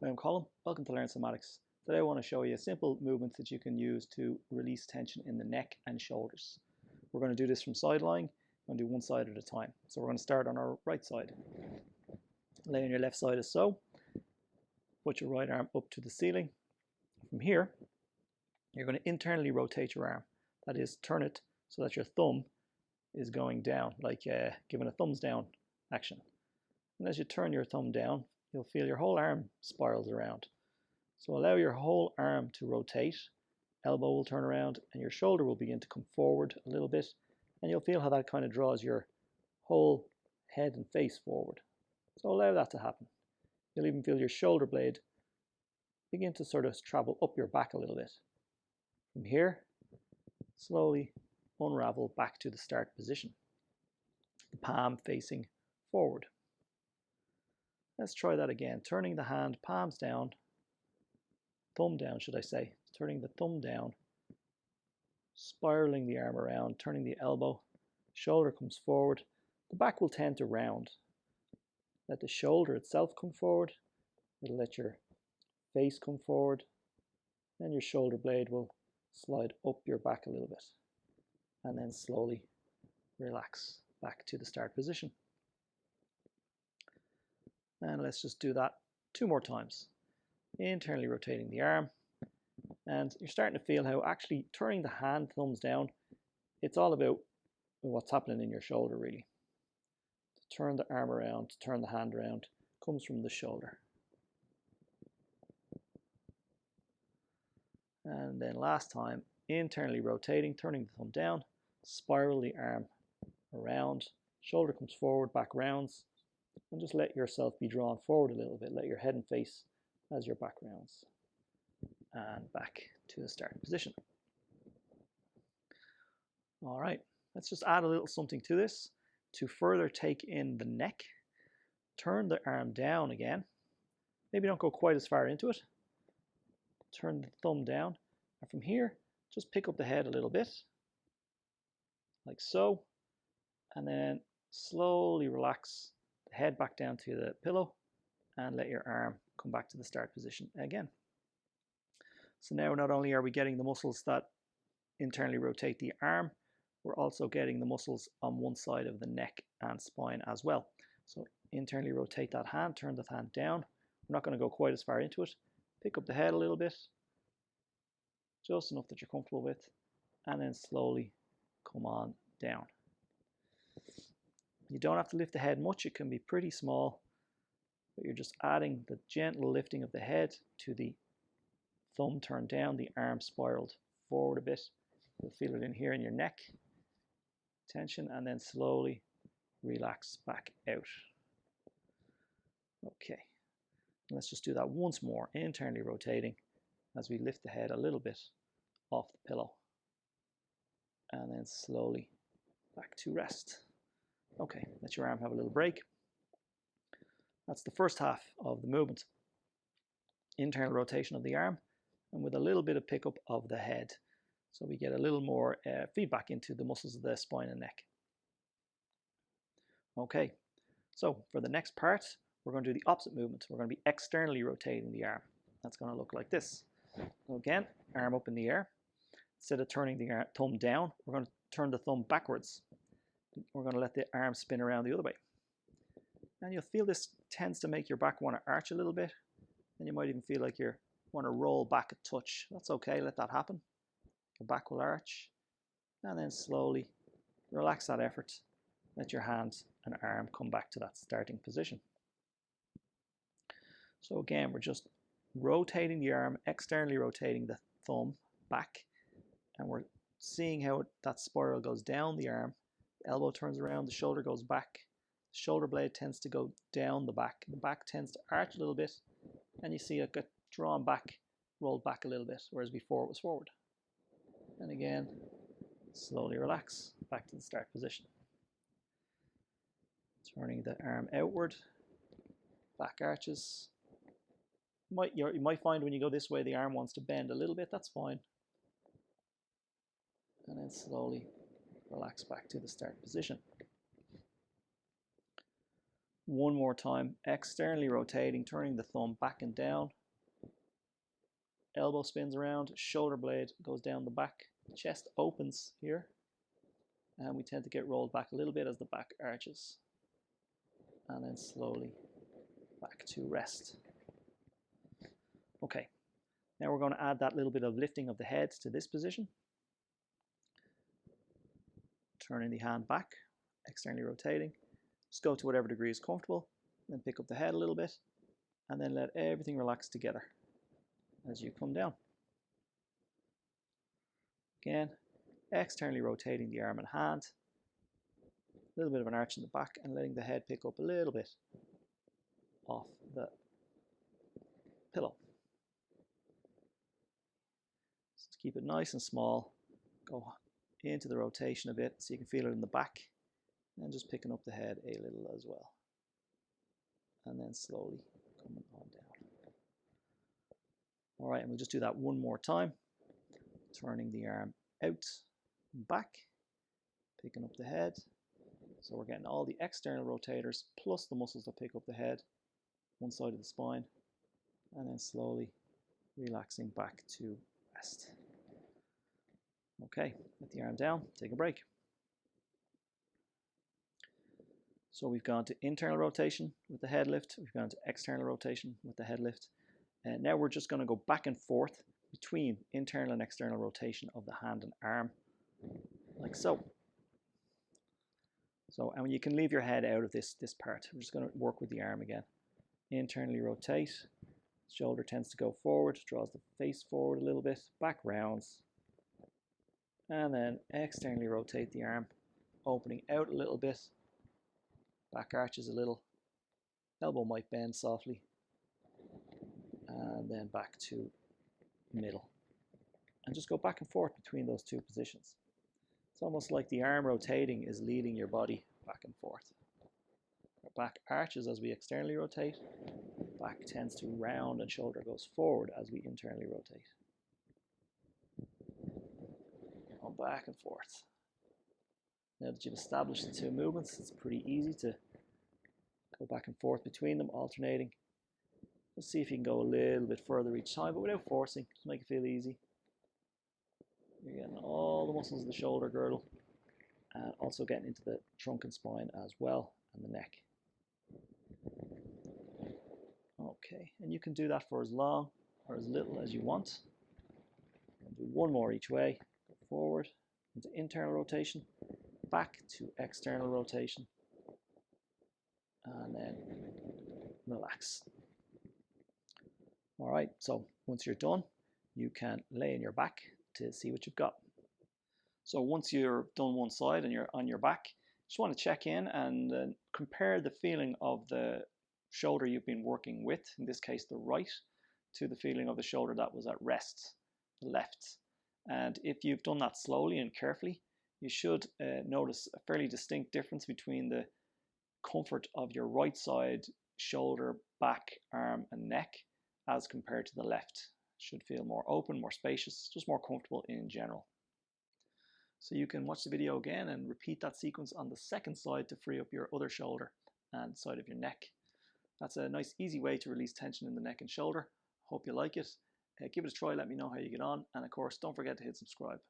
I'm Colin. Welcome to Learn Somatics. Today I want to show you simple movements that you can use to release tension in the neck and shoulders. We're going to do this from side lying. We're going to do one side at a time. So we're going to start on our right side. Lay on your left side as so. Put your right arm up to the ceiling. From here, you're going to internally rotate your arm. That is, turn it so that your thumb is going down, like giving a thumbs down action. And as you turn your thumb down, you'll feel your whole arm spirals around. So allow your whole arm to rotate, elbow will turn around, and your shoulder will begin to come forward a little bit, and you'll feel how that kind of draws your whole head and face forward. So allow that to happen. You'll even feel your shoulder blade begin to sort of travel up your back a little bit. From here, slowly unravel back to the start position, the palm facing forward. Let's try that again, turning the hand, palms down, thumb down should I say, turning the thumb down, spiraling the arm around, turning the elbow, shoulder comes forward, the back will tend to round. Let the shoulder itself come forward, it'll let your face come forward, and your shoulder blade will slide up your back a little bit, and then slowly relax back to the start position. And let's just do that 2 more times. Internally rotating the arm, and you're starting to feel how actually turning the hand, thumbs down, it's all about what's happening in your shoulder really. To turn the arm around, to turn the hand around, comes from the shoulder. And then last time, internally rotating, turning the thumb down, spiral the arm around, shoulder comes forward, back rounds, and just let yourself be drawn forward a little bit. Let your head and face as your back rounds. And back to the start position. All right, let's just add a little something to this to further take in the neck. Turn the arm down again. Maybe don't go quite as far into it. Turn the thumb down. And from here, just pick up the head a little bit, like so. And then slowly relax the head back down to the pillow and let your arm come back to the start position again. So now not only are we getting the muscles that internally rotate the arm, we're also getting the muscles on one side of the neck and spine as well. So internally rotate that hand, turn the hand down. We're not going to go quite as far into it. Pick up the head a little bit, just enough that you're comfortable with, and then slowly come on down. You don't have to lift the head much, it can be pretty small, but you're just adding the gentle lifting of the head to the thumb turned down, the arm spiraled forward a bit. You'll feel it in here in your neck, tension, and then slowly relax back out. Okay, let's just do that once more, internally rotating as we lift the head a little bit off the pillow, and then slowly back to rest. Okay, let your arm have a little break. That's the first half of the movement. Internal rotation of the arm, and with a little bit of pickup of the head. So we get a little more feedback into the muscles of the spine and neck. Okay, so for the next part, we're going to do the opposite movement. We're going to be externally rotating the arm. That's going to look like this. So again, arm up in the air. Instead of turning the thumb down, we're going to turn the thumb backwards. We're going to let the arm spin around the other way. And you'll feel this tends to make your back want to arch a little bit. And you might even feel like you want to roll back a touch. That's okay, let that happen. Your back will arch. And then slowly relax that effort. Let your hand and arm come back to that starting position. So again, we're just rotating the arm, externally rotating the thumb back. And we're seeing how that spiral goes down the arm. The elbow turns around, the shoulder goes back. The shoulder blade tends to go down the back. The back tends to arch a little bit. And you see it get drawn back, rolled back a little bit, whereas before it was forward. And again, slowly relax back to the start position. Turning the arm outward, back arches. You might find when you go this way, the arm wants to bend a little bit, that's fine. And then slowly relax back to the start position. One more time, externally rotating, turning the thumb back and down. Elbow spins around, shoulder blade goes down the back, chest opens here, and we tend to get rolled back a little bit as the back arches. And then slowly back to rest. Okay, now we're going to add that little bit of lifting of the head to this position. Turning the hand back, externally rotating. Just go to whatever degree is comfortable, then pick up the head a little bit, and then let everything relax together as you come down. Again, externally rotating the arm and hand, a little bit of an arch in the back, and letting the head pick up a little bit off the pillow. Just keep it nice and small. Go into the rotation a bit so you can feel it in the back, and just picking up the head a little as well. And then slowly coming on down. All right, and we'll just do that one more time. Turning the arm out, back, picking up the head. So we're getting all the external rotators plus the muscles that pick up the head, one side of the spine, and then slowly relaxing back to rest. Okay, let the arm down, take a break. So we've gone to internal rotation with the head lift, we've gone to external rotation with the head lift, and now we're just going to go back and forth between internal and external rotation of the hand and arm, like so. So, and you can leave your head out of this part. We're just going to work with the arm again. Internally rotate, shoulder tends to go forward, draws the face forward a little bit, back rounds, and then externally rotate the arm, opening out a little bit, back arches a little, elbow might bend softly, and then back to middle. And just go back and forth between those two positions. It's almost like the arm rotating is leading your body back and forth. Our back arches as we externally rotate, back tends to round and shoulder goes forward as we internally rotate. On back and forth. Now that you've established the two movements, it's pretty easy to go back and forth between them, alternating. Let's see if you can go a little bit further each time, but without forcing, just make it feel easy. You're getting all the muscles of the shoulder girdle, and also getting into the trunk and spine as well, and the neck. Okay, and you can do that for as long or as little as you want. And do one more each way. Go forward into internal rotation, back to external rotation, and then relax. All right, so once you're done, you can lay on your back to see what you've got. So once you're done one side and you're on your back, just want to check in and compare the feeling of the shoulder you've been working with, in this case the right, to the feeling of the shoulder that was at rest, the left. And if you've done that slowly and carefully, you should notice a fairly distinct difference between the comfort of your right side shoulder, back, arm and neck as compared to the left. Should feel more open, more spacious, just more comfortable in general. So you can watch the video again and repeat that sequence on the second side to free up your other shoulder and side of your neck. That's a nice easy way to release tension in the neck and shoulder. Hope you like it. Give it a try, let me know how you get on, and of course don't forget to hit subscribe.